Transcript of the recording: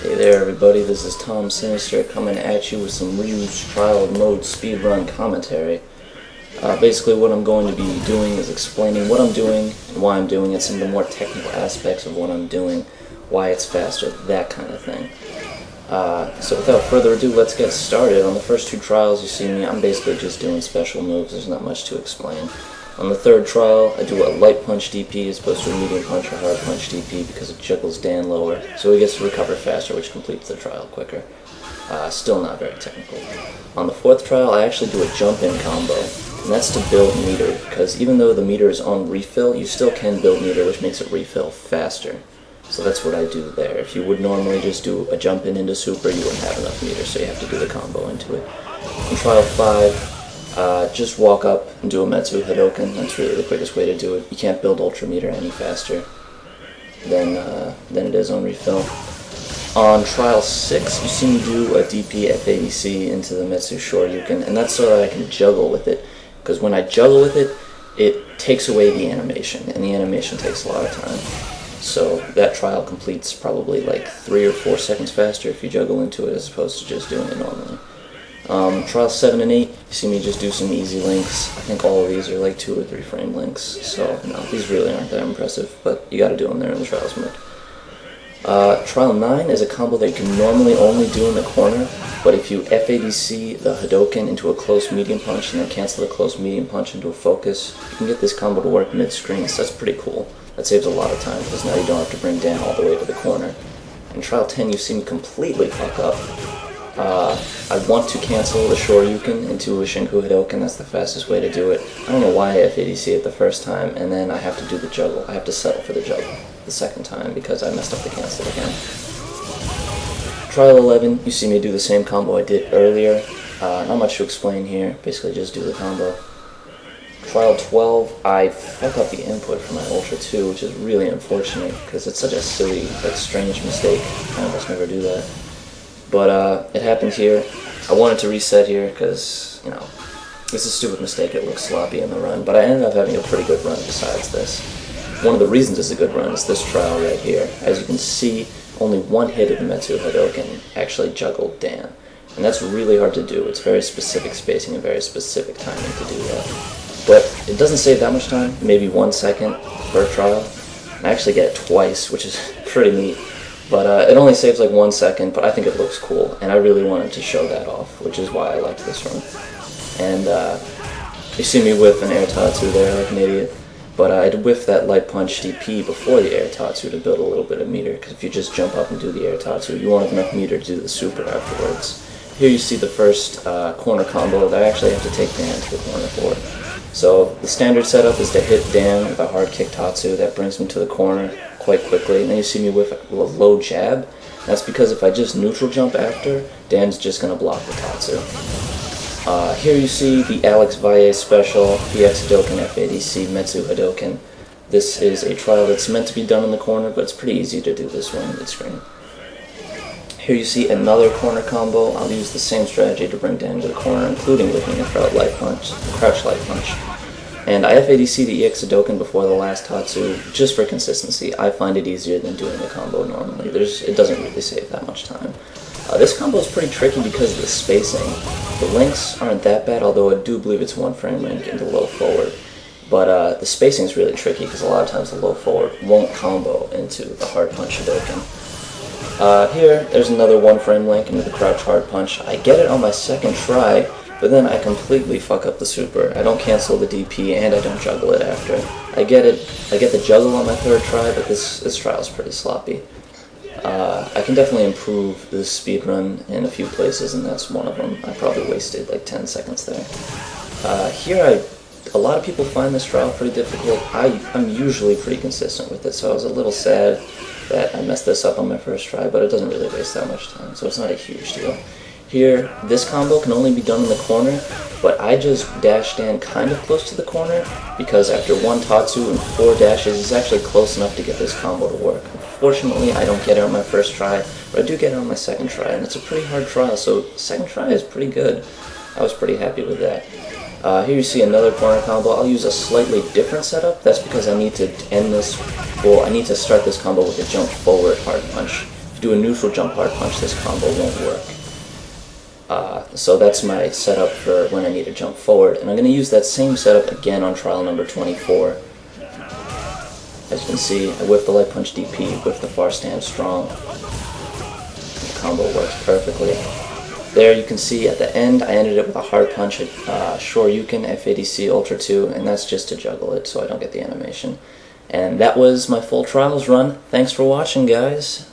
Hey there everybody, this is Tom Sinister coming at you with some Ryu's Trial Mode Speedrun commentary. Basically what I'm going to be doing is explaining what I'm doing and why I'm doing it, some of the more technical aspects of what I'm doing, why it's faster, that kind of thing. So without further ado, let's get started. On the first two trials you see me, I'm basically just doing special moves, there's not much to explain. On the third trial, I do a light punch DP as opposed to a medium punch or hard punch DP because it juggles Dan lower, so he gets to recover faster, which completes the trial quicker. Still not very technical. On the fourth trial, I actually do a jump-in combo, and that's to build meter, because even though the meter is on refill, you still can build meter, which makes it refill faster. So that's what I do there. If you would normally just do a jump-in into super, you wouldn't have enough meter, so you have to do the combo into it. In trial 5, just walk up and do a Metsu Hadoken. That's really the quickest way to do it. You can't build Ultra Meter any faster than it is on refill. On trial 6, you see me do a DP FADC into the Metsu Shoryuken, and that's so that I can juggle with it. Because when I juggle with it, it takes away the animation, and the animation takes a lot of time. So that trial completes probably like 3 or 4 seconds faster if you juggle into it as opposed to just doing it normally. Trials 7 and 8, you see me just do some easy links. I think all of these are like 2 or 3 frame links, so no, these really aren't that impressive, but you gotta do them there in the trials mode. Trial 9 is a combo that you can normally only do in the corner, but if you FADC the Hadoken into a close medium punch and then cancel the close medium punch into a focus, you can get this combo to work mid-screen, so that's pretty cool. That saves a lot of time, because now you don't have to bring Dan all the way to the corner. In Trial 10, you see me completely fuck up. I want to cancel the Shoryuken into a Shinku Hadoken, that's the fastest way to do it. I don't know why I FADC it the first time, and then I have to do the juggle. I have to settle for the juggle the second time because I messed up the cancel again. Trial 11, you see me do the same combo I did earlier. Not much to explain here, basically just do the combo. Trial 12, I fuck up the input for my Ultra 2, which is really unfortunate because it's such a silly, like, strange mistake. I almost never do that. But it happened here. I wanted to reset here because, you know, it's a stupid mistake. It looks sloppy in the run, but I ended up having a pretty good run besides this. One of the reasons it's a good run is this trial right here. As you can see, only one hit of the Metsu Hadoken actually juggled Dan. And that's really hard to do. It's very specific spacing and very specific timing to do that. But it doesn't save that much time, maybe 1 second per trial. I actually get it twice, which is pretty neat. But it only saves like 1 second, but I think it looks cool, and I really wanted to show that off, which is why I liked this run. And you see me whiff an air tatsu there like an idiot, but I'd whiff that light punch DP before the air tatsu to build a little bit of meter, because if you just jump up and do the air tatsu, you won't have enough meter to do the super afterwards. Here you see the first corner combo that I actually have to take Dan to the corner for. So the standard setup is to hit Dan with a hard kick tatsu that brings me to the corner quite quickly, and then you see me with a low jab. That's because if I just neutral jump after, Dan's just going to block the tatsu. Here you see the Alex Valle special, PX Hadoken FADC Metsu Hadoken. This is a trial that's meant to be done in the corner, but it's pretty easy to do this one mid-screen. Here you see another corner combo. I'll use the same strategy to bring Dan to the corner, including whipping a crouch light punch. And I FADC the EX Hadoken before the last tatsu, just for consistency. I find it easier than doing the combo normally. It doesn't really save that much time. This combo is pretty tricky because of the spacing. The links aren't that bad, although I do believe it's 1 frame link into low forward. But the spacing is really tricky because a lot of times the low forward won't combo into the hard punch Hadoken. Here, there's another 1 frame link into the crouch hard punch. I get it on my second try, but then I completely fuck up the super. I don't cancel the DP and I don't juggle it after. I get the juggle on my third try, but this trial is pretty sloppy. I can definitely improve this speedrun in a few places, and that's one of them. I probably wasted like 10 seconds there. Here, a lot of people find this trial pretty difficult. I'm usually pretty consistent with it, so I was a little sad that I messed this up on my first try, but it doesn't really waste that much time, so it's not a huge deal. Here, this combo can only be done in the corner, but I just dash Dan kind of close to the corner, because after 1 tatsu and 4 dashes, it's actually close enough to get this combo to work. Unfortunately, I don't get it on my first try, but I do get it on my second try, and it's a pretty hard trial, so second try is pretty good. I was pretty happy with that. Here you see another corner combo. I'll use a slightly different setup. That's because I need to end this, well, I need to start this combo with a jump forward hard punch. If you do a neutral jump hard punch, this combo won't work. So that's my setup for when I need to jump forward, and I'm going to use that same setup again on trial number 24. As you can see, I whiff the light punch DP, whiff the far stand strong. The combo works perfectly. There you can see at the end I ended it with a hard punch, Shoryuken F80C Ultra 2, and that's just to juggle it so I don't get the animation. And that was my full trials run. Thanks for watching, guys.